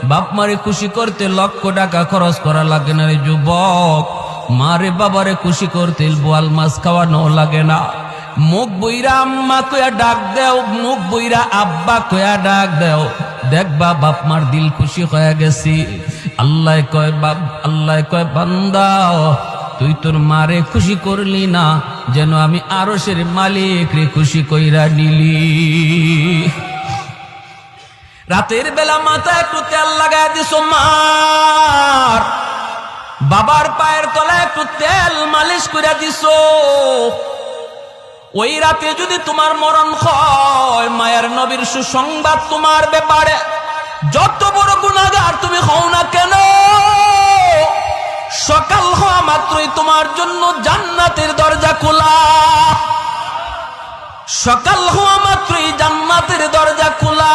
বাপ মারে খুশি করতে লক্ষ টাকা খরচ করা লাগে না রে যুবক। মারে বাবারে খুশি করতে বোয়াল মাছ খাওয়ানো লাগে না। মুখ বইরা আম্মা কয়া ডাক দেও, মুখ বইরা আব্বা কয়া ডাক দেও, দেখবা বাপ মার দিল খুশি হয়ে গেছি। আল্লাহ কয় বান্দা তুই তোর মারে খুশি করলি না, যেন আমি আরশের মালিক রে খুশি কইরা নিলি। রাতের বেলা মাথায় একটু তেল লাগায় দিস মার, বাবার পায়ের তলায় একটু তেল মালিশ করে দিস। ওই রাতে যদি তোমার মরণ হয়, মায়ের নবীর সুসংবাদ তোমার ব্যাপারে, যত বড় গুনাহগার তুমি হও না কেন, সকাল হওয়া মাত্রই তোমার জন্য জান্নাতের দরজা খোলা। সকাল হওয়া মাত্রই জান্নাতের দরজা খোলা।